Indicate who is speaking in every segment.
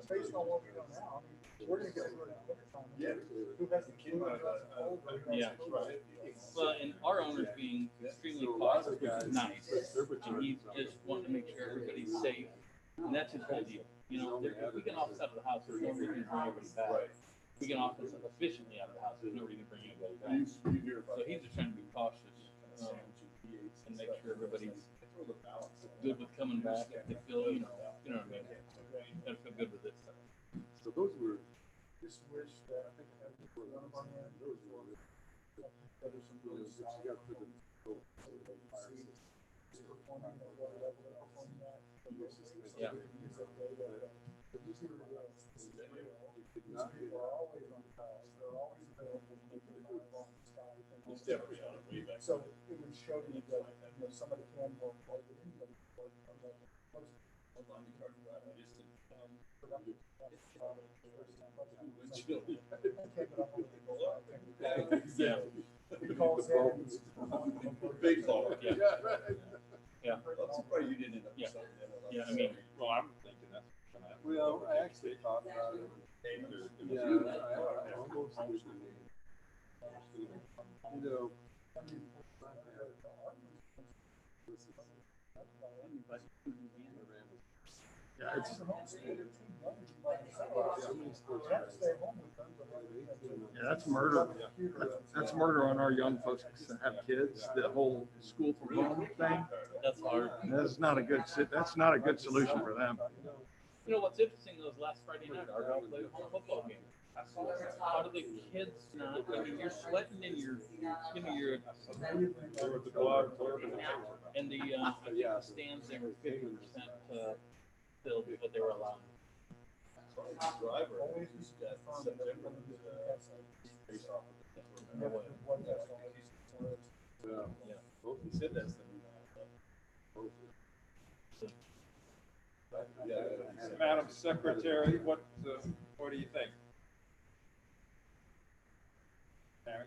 Speaker 1: Based on what we know now, I mean, we're gonna get through it in winter time. Who has the flu, who has the cold, who has
Speaker 2: Yeah,
Speaker 1: the
Speaker 2: right. Well, and our owner's being extremely cautious, which is nice. And he's just wanting to make sure everybody's safe. And that's his whole deal. You know, if we can office out of the house, there's no reason to bring everybody back. We can office efficiently out of the house, there's no reason to bring anybody back. So he's just trying to be cautious and make sure everybody's good with coming back. If they feel, you know what I mean. Gotta feel good with this stuff.
Speaker 3: So those were
Speaker 1: just wish that I think I had one of our men,
Speaker 3: those were
Speaker 1: there's some really
Speaker 3: you got for the
Speaker 1: performing at what level they're performing at.
Speaker 2: Yeah.
Speaker 1: People are always on calls, they're always available to make them on Skype. So it would show you that, you know, somebody can work more than anybody can work on the most productive.
Speaker 2: Yeah.
Speaker 1: Calls in.
Speaker 3: big ball.
Speaker 2: Yeah. Yeah.
Speaker 3: I'm surprised you didn't end up
Speaker 2: Yeah.
Speaker 3: with something.
Speaker 2: Yeah, I mean,
Speaker 4: Well, I'm thinking that's.
Speaker 3: Well, I actually thought about it. Yeah, I almost did. You know,
Speaker 4: Yeah, it's, yeah, that's murder. That's murder on our young folks that have kids. The whole school from home thing.
Speaker 2: that's hard.
Speaker 4: That's not a good. That's not a good solution for them.
Speaker 2: You know what's interesting though is last Friday night, our dog played a football game. How do the kids not? I mean, you're sweating and you're and the I think the stands there were 50% filled, but they were allowed.
Speaker 3: driver, he's got September.
Speaker 2: Yeah.
Speaker 3: Well, he said that's the
Speaker 4: Madam Secretary, what do you think? Mary?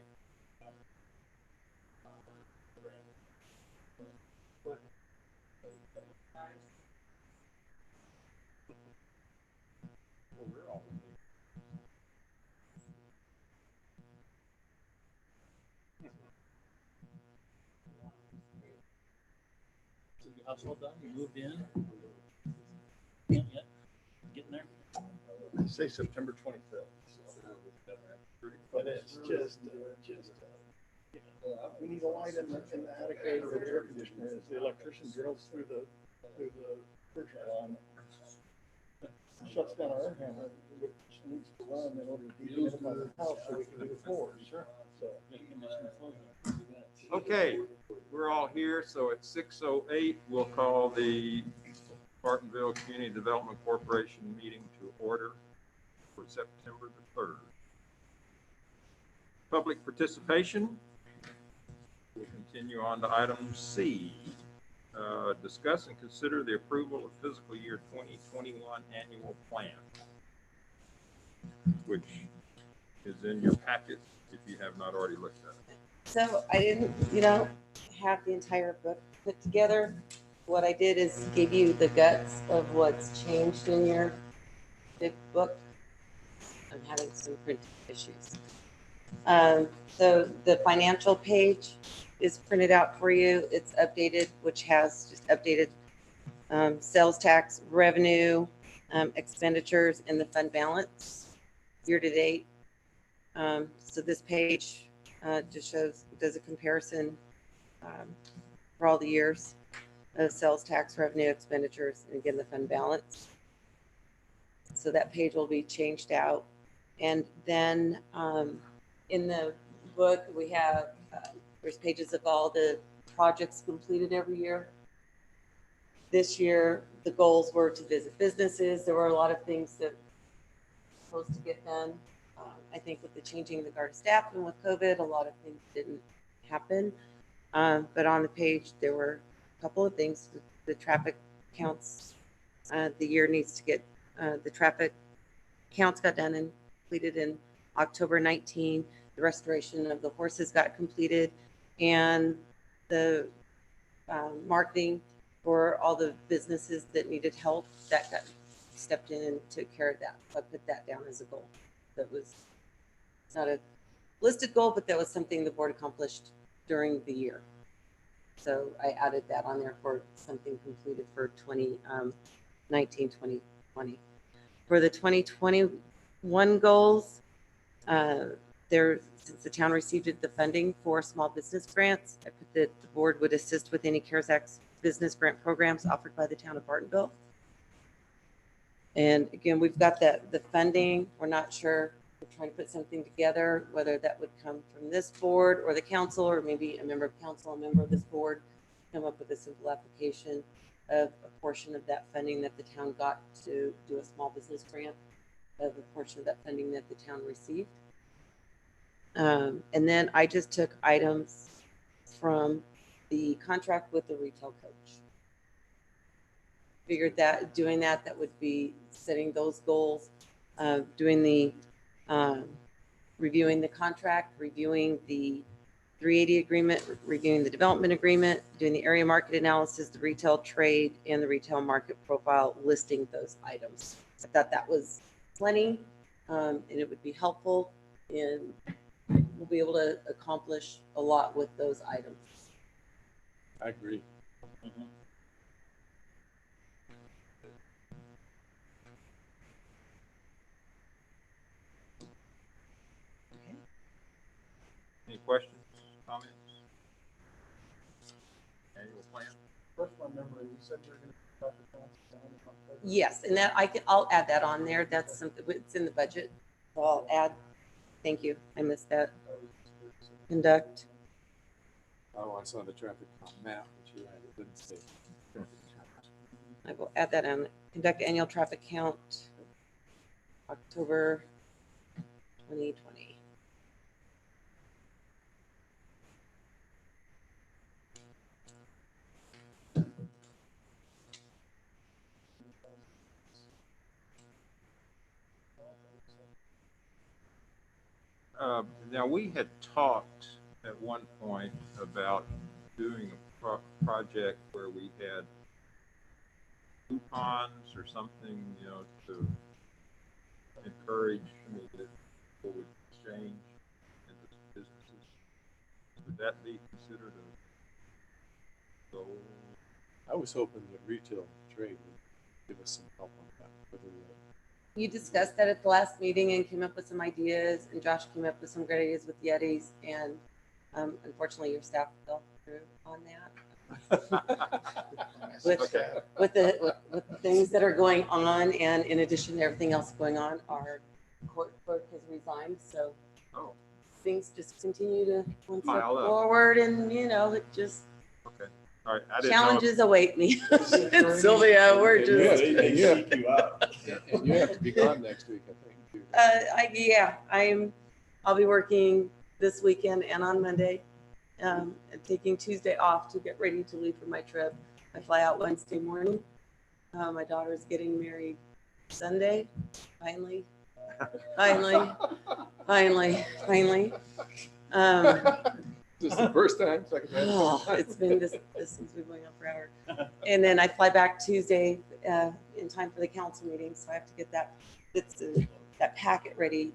Speaker 2: So your house all done? You moved in? Not yet? Getting there?
Speaker 4: I say September 25th. But it's just. We need a light in the attic area where the air conditioner is. The electrician drills through the fridge line. Shuts down our air handler, which needs to run in order to dehumidify the house so we can do the floors. Sure. So. Okay, we're all here, so at 6:08, we'll call the Bartonville Community Development Corporation meeting to order for September the 3rd. Public participation. We'll continue on to item C. Discuss and consider the approval of fiscal year 2021 annual plan, which is in your packet if you have not already looked at it.
Speaker 5: So I didn't, have the entire book put together. What I did is give you the guts of what's changed in your big book. I'm having some print issues. So the financial page is printed out for you. It's updated, which has just updated sales tax revenue, expenditures, and the fund balance year to date. So this page just does a comparison for all the years of sales tax revenue, expenditures, and again the fund balance. So that page will be changed out. And then in the book we have there's pages of all the projects completed every year. This year the goals were to visit businesses. There were a lot of things that were supposed to get done. I think with the changing of the guard staff and with COVID, a lot of things didn't happen. But on the page, there were a couple of things. The traffic counts, the year needs to get, the traffic counts got done and completed in October 19. The restoration of the horses got completed, and the marketing for all the businesses that needed help, that got stepped in and took care of that. So I put that down as a goal. That was not a listed goal, but that was something the board accomplished during the year. So I added that on there for something completed for 2019, 2020. For the 2021 goals, since the town received the funding for small business grants, I put that the board would assist with any CARES Act business grant programs offered by the town of Bartonville. And again, we've got the funding. We're not sure. We're trying to put something together, whether that would come from this board or the council, or maybe a member of council, a member of this board, come up with a simple application of a portion of that funding that the town got to do a small business grant, of a portion of that funding that the town received. And then I just took items from the contract with the retail coach. Figured that doing that would be setting those goals, doing the reviewing the contract, reviewing the 380 agreement, reviewing the development agreement, doing the area market analysis, the retail trade, and the retail market profile, listing those items. I thought that was plenty, and it would be helpful, and we'll be able to accomplish a lot with those items.
Speaker 3: I agree.
Speaker 2: Mhm.
Speaker 6: Any questions, comments? Annual plan?
Speaker 1: First one, remember, you said you're going to talk to council down in October.
Speaker 5: Yes, and that I'll add that on there. That's something, it's in the budget. So I'll add, thank you. I missed that. Conduct.
Speaker 3: Oh, I saw the traffic map, but you're right, it didn't say.
Speaker 5: I will add that on. Conduct annual traffic count, October 2020.
Speaker 6: Now, we had talked at one point about doing a project where we had coupons or something, you know, to encourage, that people would exchange in the businesses. Would that be considered a goal?
Speaker 3: I was hoping that retail trade would give us some help on that.
Speaker 5: You discussed that at the last meeting and came up with some ideas, and Josh came up with some great ideas with Yetis, and unfortunately your staff fell through on that. With the things that are going on, and in addition to everything else going on, our court clerk has resigned, so things just continue to one step forward, and it just
Speaker 6: All right, I didn't
Speaker 5: challenges await me. Sylvia, we're just
Speaker 3: And you have to be gone next week, I think.
Speaker 5: I'll be working this weekend and on Monday, and taking Tuesday off to get ready to leave for my trip. I fly out Wednesday morning. My daughter's getting married Sunday. Finally.
Speaker 3: This is the first time, second time.
Speaker 5: Oh, it's been this has been going on forever. And then I fly back Tuesday in time for the council meeting, so I have to get that packet ready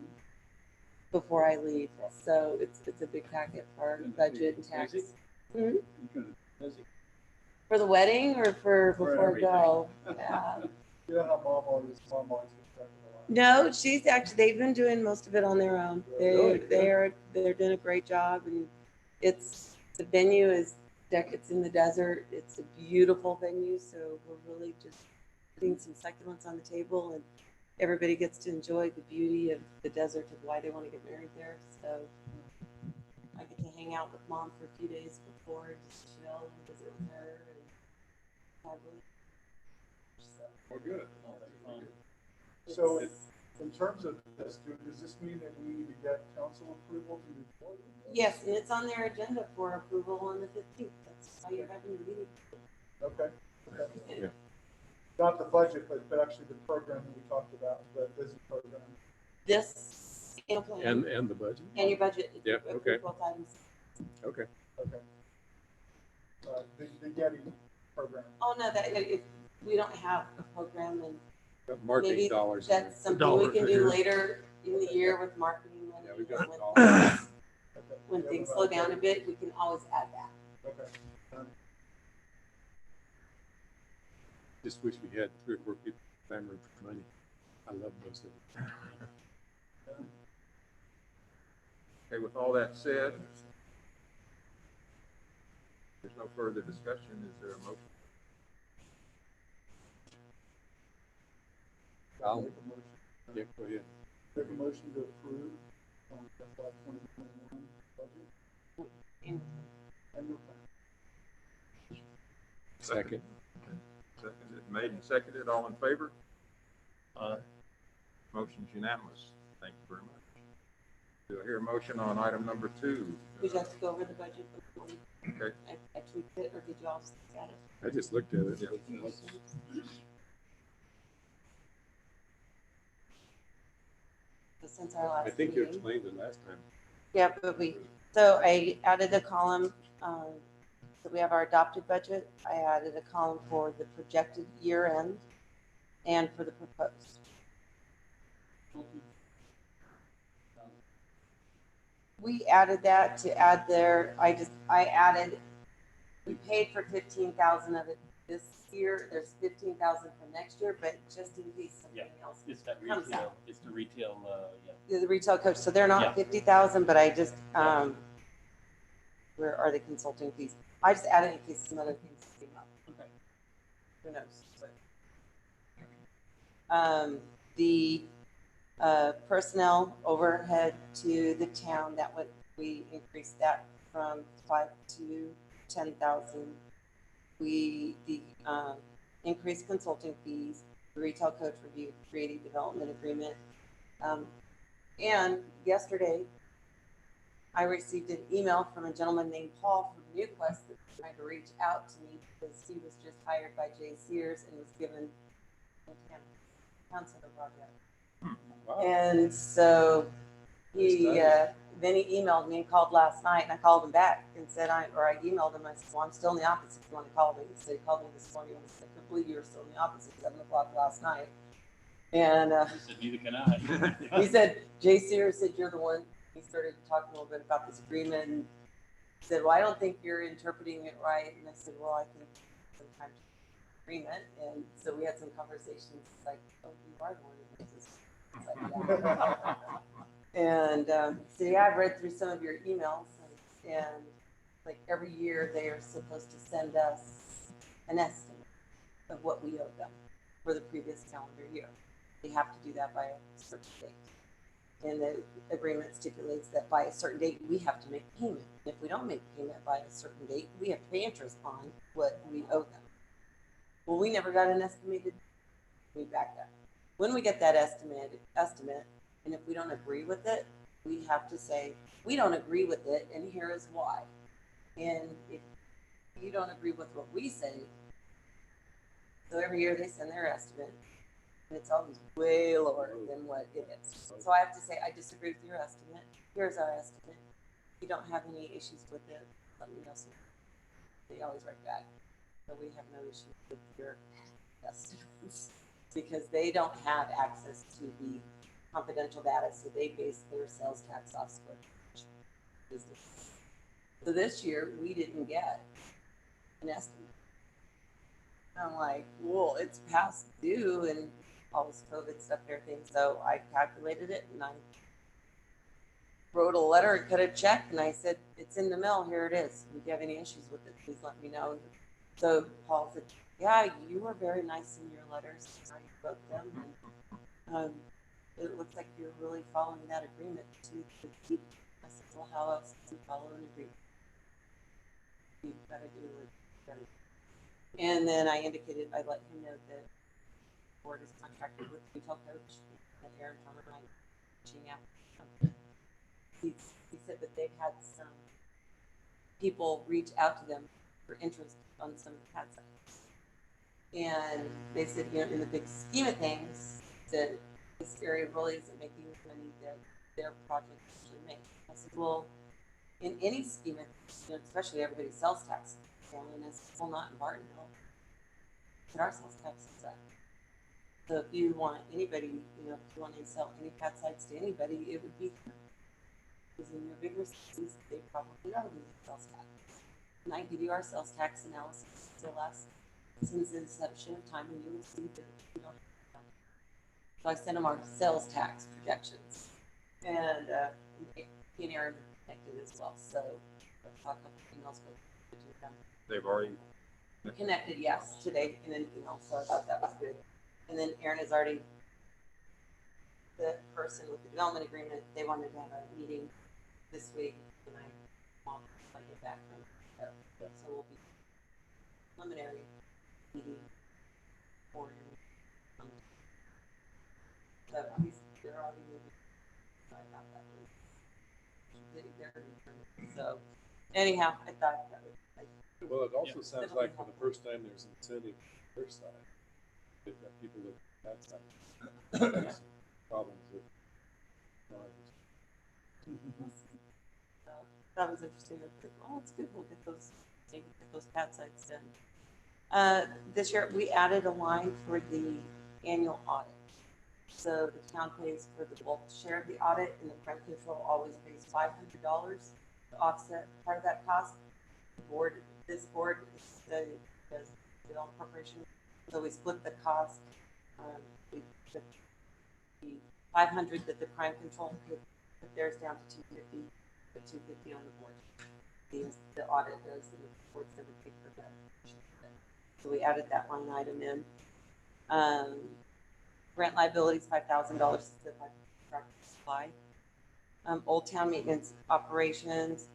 Speaker 5: before I leave. So it's a big packet for budget and tax. Hmm? For the wedding or for before I go? Yeah.
Speaker 1: You know how mom always gets stuck in a lot.
Speaker 5: No, they've been doing most of it on their own. They're doing a great job, and the venue it's in the desert. It's a beautiful venue, so we're really just putting some succulents on the table, and everybody gets to enjoy the beauty of the desert of why they want to get married there. So I get to hang out with mom for a few days before, just chill and visit with her.
Speaker 3: We're good.
Speaker 1: So in terms of this, does this mean that we need to get council approval to move forward?
Speaker 5: Yes, and it's on their agenda for approval on the 15th. That's why you're having the meeting.
Speaker 1: Okay.
Speaker 3: Yeah.
Speaker 1: Not the budget, but actually the program that we talked about, the business program.
Speaker 5: This annual plan
Speaker 3: And the budget?
Speaker 5: and your budget.
Speaker 3: Yeah, okay.
Speaker 5: Both items.
Speaker 3: Okay.
Speaker 1: The Yeti program.
Speaker 5: Oh, no, we don't have a program, and
Speaker 3: Marketing
Speaker 5: maybe
Speaker 3: dollars.
Speaker 5: that's something we
Speaker 4: Dollars
Speaker 5: can
Speaker 4: right
Speaker 5: do
Speaker 4: here.
Speaker 5: later in the year with marketing money.
Speaker 3: Yeah, we've got
Speaker 5: when-
Speaker 3: dollars.
Speaker 5: When things slow down a bit, we can always add that.
Speaker 1: Okay.
Speaker 3: Just wish we had 3 or 4 people clamoring for money. I love those things.
Speaker 6: Okay, with all that said, there's no further discussion. Is there a motion?
Speaker 3: Yeah, go ahead.
Speaker 4: Make a motion to approve FY 2021 budget. Annual plan.
Speaker 3: Second.
Speaker 6: Seconded, made and seconded. All in favor? Motion's unanimous. Thank you very much. Do I hear a motion on item number 2?
Speaker 5: Would you like to go over the budget before
Speaker 6: Okay.
Speaker 5: I tweaked it, or did you all just look at it?
Speaker 3: I just looked at it.
Speaker 6: Yeah.
Speaker 5: So since our last
Speaker 3: I think you
Speaker 5: meeting.
Speaker 3: explained it last time.
Speaker 5: Yeah, but so I added a column, so we have our adopted budget. I added a column for the projected year end and for the proposed. We added that to add there, I added, we paid for 15,000 of it this year. There's 15,000 for next year, but just in case something else.
Speaker 2: It's that
Speaker 5: Comes
Speaker 2: retail,
Speaker 5: out.
Speaker 2: it's the retail,
Speaker 5: The retail coach, so they're
Speaker 2: Yeah.
Speaker 5: not 50,000, but I just, where are the consulting fees? I just added in case some other things came up.
Speaker 2: Okay.
Speaker 5: Who knows? The personnel overhead to the town, we increased that from 5 to 10,000. The increased consulting fees, the retail coach review, creative development agreement. And yesterday, I received an email from a gentleman named Paul from NewQuest that was trying to reach out to me because he was just hired by Jay Sears and was given a council project.
Speaker 3: Wow.
Speaker 5: And so he, then he emailed me and called last night, and I called him back and said, I emailed him. I said, well, I'm still in the office if you want to call me. So he called me this morning and said, I couldn't believe you were still in the office at 7 o'clock last night. And
Speaker 2: he said, neither can I.
Speaker 5: he said, Jay Sears said, you're the one. He started talking a little bit about this agreement and said, well, I don't think you're interpreting it right. And I said, well, I think sometimes agreement. And so we had some conversations like, oh, you are the one who does this. Like, yeah. And so yeah, I've read through some of your emails, and like every year they are supposed to send us an estimate of what we owe them for the previous calendar year. They have to do that by a certain date. And the agreement stipulates that by a certain date, we have to make payment. If we don't make payment by a certain date, we have to pay interest on what we owe them. Well, we never got an estimated, we back up. When we get that estimate, and if we don't agree with it, we have to say, we don't agree with it, and here is why. And if you don't agree with what we say, so every year they send their estimate, and it's always way lower than what it is. So I have to say, I disagree with your estimate. Here's our estimate. If you don't have any issues with it, let me know. They always write back. So we have no issues with your estimates because they don't have access to the confidential data, so they base their sales tax off square business. So this year we didn't get an estimate. I'm like, well, it's past due and all this COVID stuff and everything. So I calculated it and I wrote a letter and cut a check and I said, it's in the mail, here it is. If you have any issues with it, please let me know. So Paul said, yeah, you were very nice in your letters. I wrote them. And, it looks like you're really following that agreement to the T. I said, well, how else do you follow an agreement? You've got to do it. And then I indicated, I let him know that the board is contracted with the retail coach, that Aaron Farmer and I reaching out. He said that they've had some people reach out to them for interest on some pad sites. And they said, you know, in the big scheme of things, that this area really isn't making the money that their project actually makes. I said, well, in any scheme of things, you know, especially everybody sells tax down in this, well, not in Bartonville, but our sales tax is up. So if you want anybody, you know, if you want to sell any pad sites to anybody, it would be, because in your bigger cities, they probably are losing sales tax. And I give you our sales tax analysis the last, since the inception of time, and you will see that we don't have that. So I sent them our sales tax projections, and he and Aaron connected as well. So I'll talk about something else, but
Speaker 6: They've already,
Speaker 5: connected, yes, today in an email. So I thought that was good. And then Aaron has already, the person with the development agreement, they wanted to have a meeting this week, and I want to get back from there. So we'll be preliminary meeting for him. So they're already moving. So I thought that was so anyhow, I thought that was like,
Speaker 3: Well, it also sounds like for the first time there's incentive on their side. They've got people that that's problems with noise.
Speaker 5: so that was interesting. Oh, it's good. We'll get those, maybe get those pad sites done. This year we added a line for the annual audit. So the town pays for the bulk share of the audit, and the crime control always pays $500 to offset part of that cost. The board, this board does development corporation, so we split the cost. The 500 that the crime control put theirs down to 250, but 250 on the board. The audit does, and the board's never paid for that. So we added that line item in. Grant liabilities, $5,000 to the tractor supply. Old Town maintenance operations,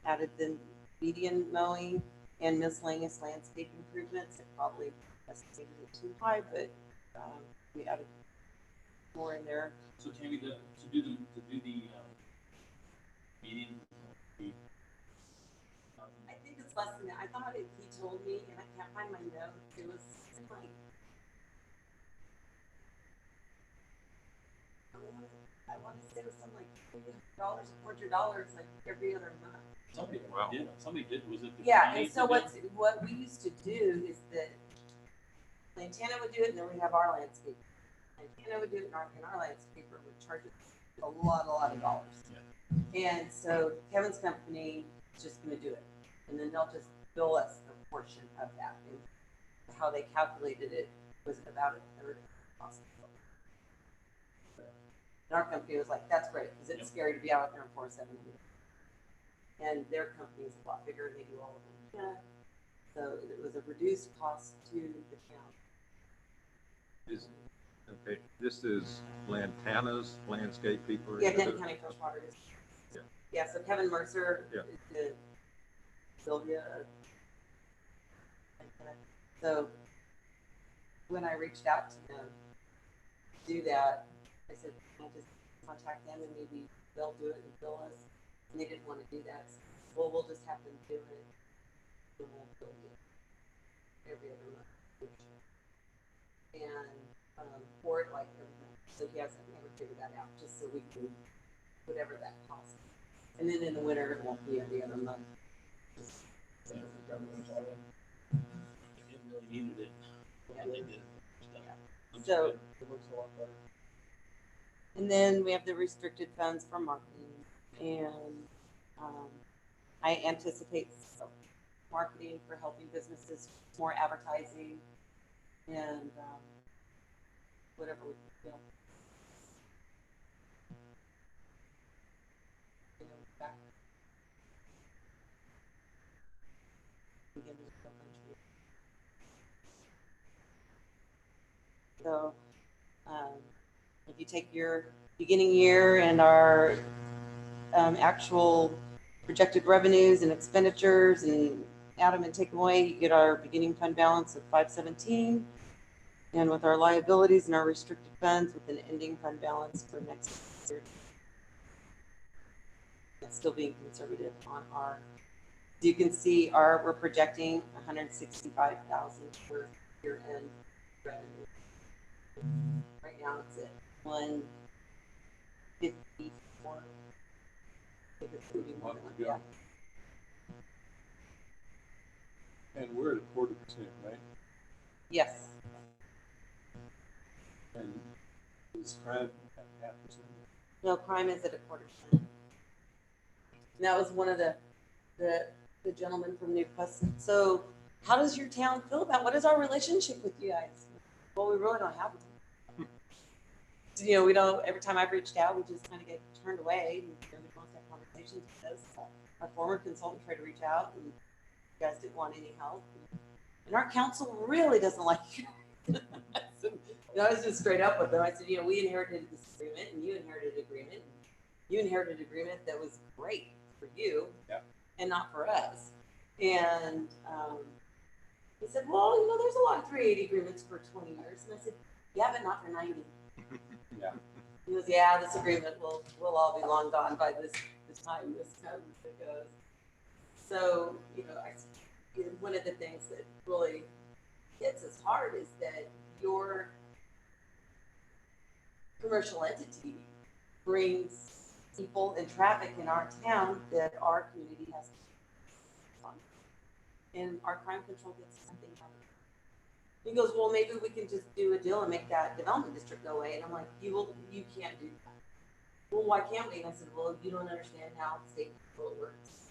Speaker 5: added the median mowing and miscellaneous landscape improvements. It probably estimated it too high, but we added more in there.
Speaker 2: So Tammy, to do the median.
Speaker 5: I think it's less than that. I thought he told me, and I can't find my notes. It was like, I want to say it was something like $300 or $400 like every other month.
Speaker 2: Somebody
Speaker 6: Wow.
Speaker 2: did. Somebody did. Was it?
Speaker 5: Yeah, and so what we used to do is that Lantana would do it, and then we have our landscaper. Lantana would do it, and our landscaper would charge us a lot of dollars. Yeah. And so Kevin's company is just going to do it, and then they'll just bill us a portion of that. And how they calculated it was about a third of the cost. And our company was like, "That's great, because it's scary to be out there in 470." And their company is a lot bigger, and they do all of them. Yeah. So it was a reduced cost to the town.
Speaker 6: Okay, this is Lantana's landscape people.
Speaker 5: Yeah, Denton County Freshwater is.
Speaker 6: Yeah.
Speaker 5: Yeah, so Kevin Mercer,
Speaker 6: Yeah.
Speaker 5: the Sylvia. So when I reached out to them to do that, I said, "Can I just contact them and maybe they'll do it and bill us?" And they didn't want to do that. So, well, we'll just have them do it. And we'll bill you every other month. And for it like every month. So he hasn't never figured that out, just so we can whatever that costs. And then in the winter it won't be every other month.
Speaker 2: They really needed it.
Speaker 5: Yeah.
Speaker 2: They did.
Speaker 5: Yeah. So
Speaker 1: It looks a lot better.
Speaker 5: and then we have the restricted funds for marketing, and I anticipate marketing for helping businesses, more advertising, and whatever we feel. Back. So if you take your beginning year and our actual projected revenues and expenditures and add them and take them away, you get our beginning fund balance of 517, and with our liabilities and our restricted funds with an ending fund balance for next year. That's still being conservative on our. You can see we're projecting 165,000 for year end revenue. Right now it's at 154. Yeah.
Speaker 3: And we're at 40%, right?
Speaker 5: Yes.
Speaker 7: Is crime at 0.5%?
Speaker 5: No, crime is at 0.25%. And that was one of the gentlemen from New Quest. So how does your town feel about, what is our relationship with you guys? Well, we really don't have one. You know, we don't, every time I've reached out, we just kind of get turned away. And we don't have conversations with us. Our former consultant tried to reach out and you guys didn't want any help. And our council really doesn't like you. So, you know, I was just straight up with them. I said, you know, we inherited this agreement and you inherited an agreement. You inherited an agreement that was great for you and not for us. And he said, well, you know, there's a lot of 380 agreements for 20 years. And I said, yeah, but not for 90.
Speaker 7: Yeah.
Speaker 5: He goes, yeah, this agreement will all be long gone by this time this comes and goes. So, you know, one of the things that really hits us hard is that your commercial entity brings people and traffic in our town that our community has to fund. And our crime control gets something out of it. He goes, well, maybe we can just do a deal and make that development district go away. And I'm like, you can't do that. Well, why can't we? And I said, well, you don't understand how state control works.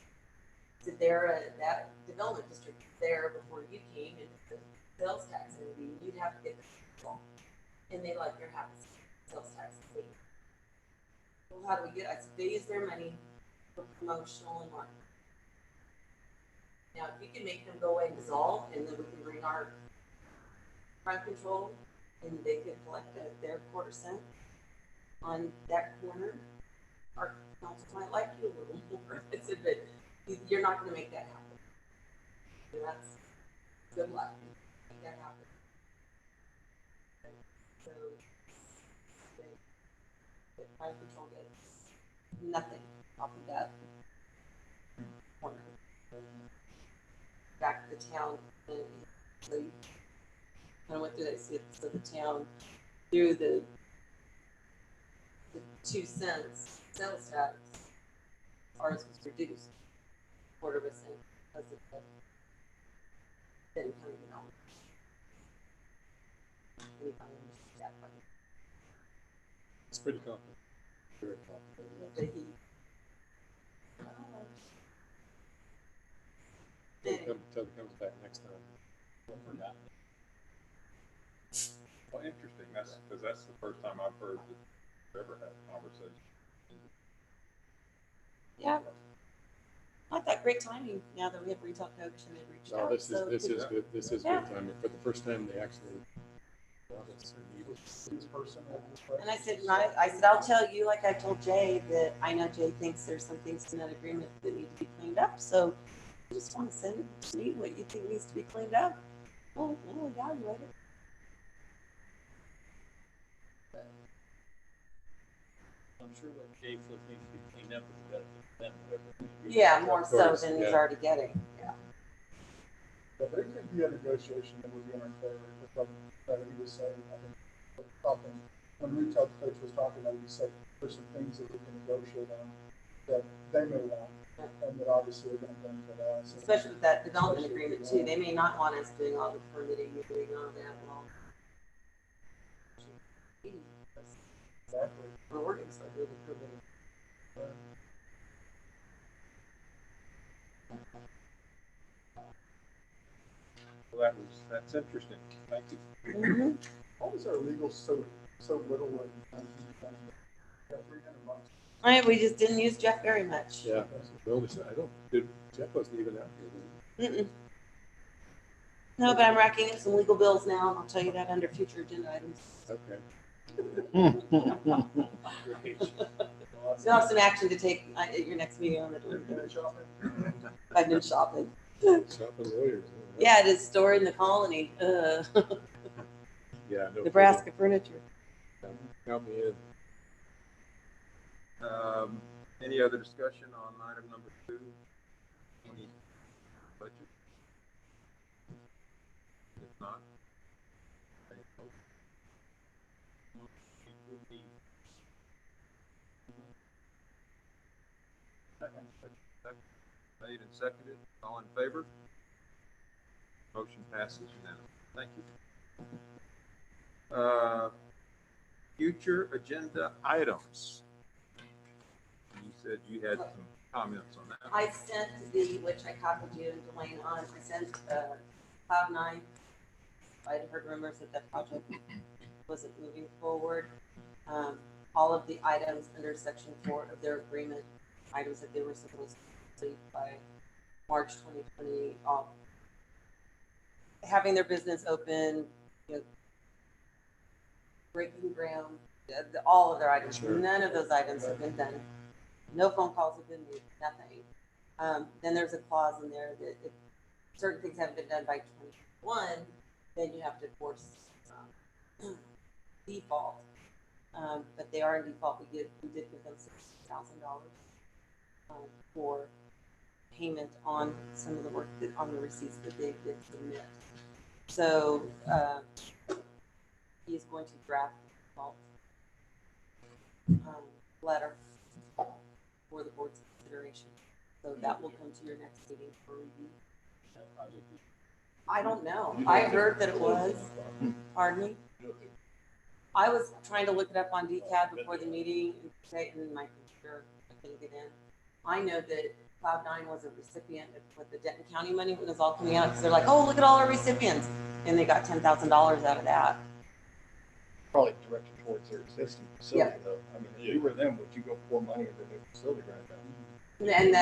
Speaker 5: So that development district was there before you came, and it's a sales tax entity. You'd have to get the control. And they like your house sales tax entity. Well, how do we get it? I said, they use their money for promotional and marketing. Now, if you can make them go away and dissolve, and then we can bring our crime control, and they can collect their $0.25 on that corner, our council might like you a little more. I said, but you're not going to make that happen. And that's good luck. Make that happen. So the crime control gets nothing off of that corner. Back to the town, and so you kind of went through that. So the town, through the 2 cents sales tax, ours was reduced 0.25% because of the then coming out.
Speaker 7: It's pretty complicated. Very complicated.
Speaker 5: But he,
Speaker 7: Till it comes back next time. Forgotten.
Speaker 6: Well, interesting. Because that's the first time I've heard that we've ever had a conversation.
Speaker 5: yeah. I thought great timing now that we have retail coach and they reached
Speaker 7: No,
Speaker 5: out.
Speaker 7: this is good. This is
Speaker 5: Yeah.
Speaker 7: good timing. For the first time, they actually want us or need us.
Speaker 1: This person.
Speaker 5: And I said, I'll tell you, like I told Jay, that I know Jay thinks there's some things in that agreement that need to be cleaned up. So I just want to send me what you think needs to be cleaned up. We'll evaluate it.
Speaker 2: I'm sure what Jay feels needs to be cleaned up is better than whatever.
Speaker 5: Yeah, more
Speaker 7: Of
Speaker 5: so
Speaker 7: course,
Speaker 5: than he's
Speaker 7: yeah.
Speaker 5: already getting. Yeah.
Speaker 1: But it could be a negotiation that would be in our favor, just like he was saying. I think talking when retail coach was talking, like he said, there's some things that we can negotiate on that they may want, and that obviously are going to benefit us.
Speaker 5: Especially with that development agreement too. They may not want us doing all the permitting and doing all that. Well,
Speaker 1: Exactly.
Speaker 5: we're working so good with permitting.
Speaker 6: Well, that's interesting. Thank you.
Speaker 5: Mm-hmm.
Speaker 1: Why is our legal so little? Like, $300.
Speaker 5: We just didn't use Jeff very much.
Speaker 7: Yeah. Jeff wasn't even out here.
Speaker 5: Mm-mm. No, but I'm racking up some legal bills now, and I'll tell you that under future agenda items.
Speaker 7: Okay.
Speaker 5: You'll have some action to take at your next meeting on the 23rd. I've been shopping.
Speaker 7: Shopping lawyers.
Speaker 5: Yeah, it is stored in the colony.
Speaker 7: Yeah. No
Speaker 5: Nebraska furniture.
Speaker 7: kidding. Count me in.
Speaker 6: Any other discussion on item number 2? Any budget? If not, made and seconded. All in favor? Motion passes unanimously. Thank you. future agenda items. You said you had some comments on that.
Speaker 5: I sent which I copied you and Dwayne on, I sent Cloud 9. I'd heard rumors that that project wasn't moving forward. All of the items under section 4 of their agreement, items that they were supposed to complete by March 2020, having their business open, breaking ground, all of their items. Sure. None of those items have been done. No phone calls have been made, nothing. Then there's a clause in there that if certain things haven't been done by 2021, then you have to force default. But they are in default. We did give them $60,000 for payment on some of the work on the receipts that they did submit. So he is going to draft the default letter for the board's consideration. So that will come to your next meeting for review. I don't know. I heard that it was. Pardon me? I was trying to look it up on DCAD before the meeting and my computer couldn't get in. I know that Cloud 9 was a recipient with the Denton County money when it was all coming out, because they're like, oh, look at all our recipients. And they got $10,000 out of that.
Speaker 4: Probably directed towards their existing facility, though. I mean, if you were them, would you go pour money into the new facility right now?
Speaker 5: And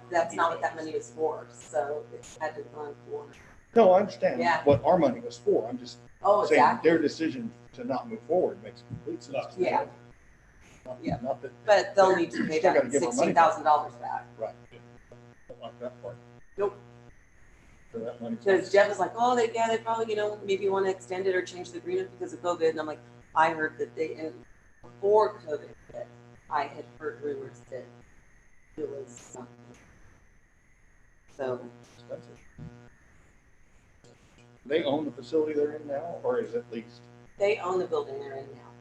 Speaker 5: that's not what that money is for. So it had to run for.
Speaker 4: No, I understand what our money was for. I'm just saying
Speaker 5: exactly.
Speaker 4: their decision to not move forward makes complete sense.
Speaker 5: Yeah.
Speaker 4: Not that,
Speaker 5: but they'll need to pay that $16,000 back.
Speaker 4: Right. Don't like that part.
Speaker 5: Nope.
Speaker 4: So that money's
Speaker 5: Because Jeff is like, oh, they probably, maybe want to extend it or change the agreement because of COVID. And I'm like, I heard that before COVID hit, I had heard rumors that it was something. So
Speaker 4: expensive. They own the facility they're in now, or is it leased?
Speaker 5: They own the building they're in now.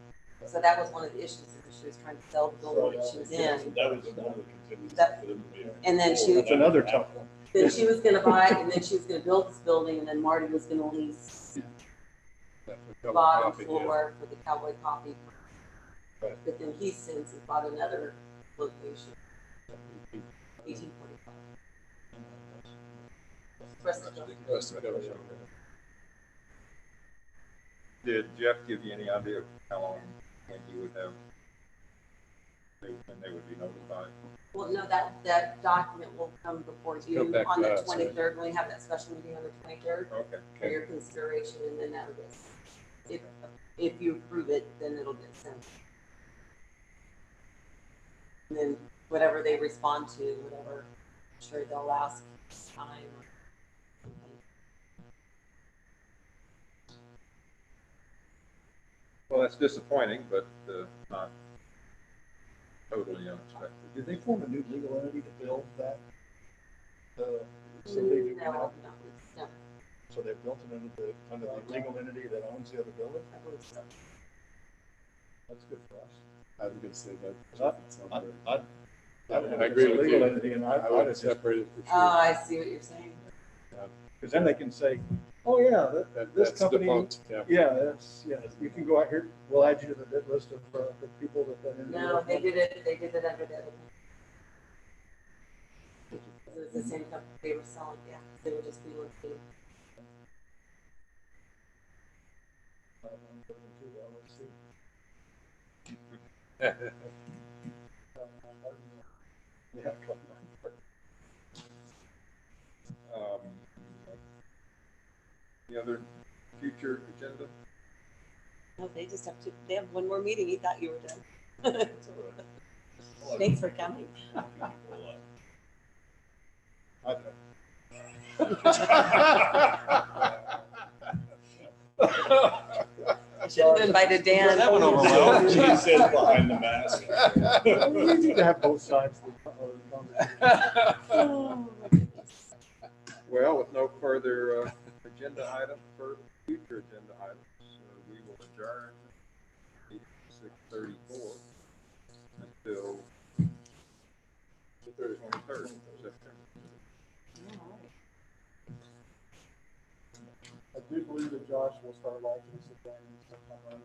Speaker 5: So that was one of the issues that she was trying to sell the building that she was in.
Speaker 7: That was one of the contingencies for them to be.
Speaker 5: And then
Speaker 4: That's another tough one.
Speaker 5: Then she was going to buy it, and then she was going to build this building, and then Marty was going to lease the bottom floor for the Cowboy Coffee.
Speaker 4: Right.
Speaker 5: But then he since has bought another location. 1845.
Speaker 6: Did Jeff give you any idea of how long when you would have, when they would be notified?
Speaker 5: Well, no, that document will come before you on the 23rd. When we have that special meeting on the 23rd for your consideration, and then that'll get, if you approve it, then it'll get sent. And then whatever they respond to, whatever, I'm sure they'll ask time or something.
Speaker 6: Well, that's disappointing, but not totally unexpected.
Speaker 4: Did they form a new legal entity to build that? Facility?
Speaker 5: No.
Speaker 4: So they built it under the legal entity that owns the other building?
Speaker 5: I believe so.
Speaker 4: That's good for us.
Speaker 7: I was going to say that.
Speaker 4: I
Speaker 7: agree with
Speaker 4: legal
Speaker 7: you.
Speaker 4: entity, and
Speaker 7: I would have separated for
Speaker 5: Oh,
Speaker 7: sure.
Speaker 5: I see what you're saying.
Speaker 4: Because then they can say, oh yeah, this
Speaker 7: That's
Speaker 4: company,
Speaker 7: defunct,
Speaker 4: you can go out here, we'll add you to the bid list of the people that.
Speaker 5: No, they did it under the other. It was the same company they were selling, they would just be looking.
Speaker 6: Any other future agenda?
Speaker 5: No, they have one more meeting. He thought you were done. Thanks for coming. I should have invited Dan.
Speaker 7: That went over well. He said behind the mask.
Speaker 4: We need to have both sides of the conversation.
Speaker 6: Well, with no further agenda item for future agenda items, we will adjourn 6:34 until the 23rd of September.
Speaker 1: I do believe that Josh will start liking this again sometime around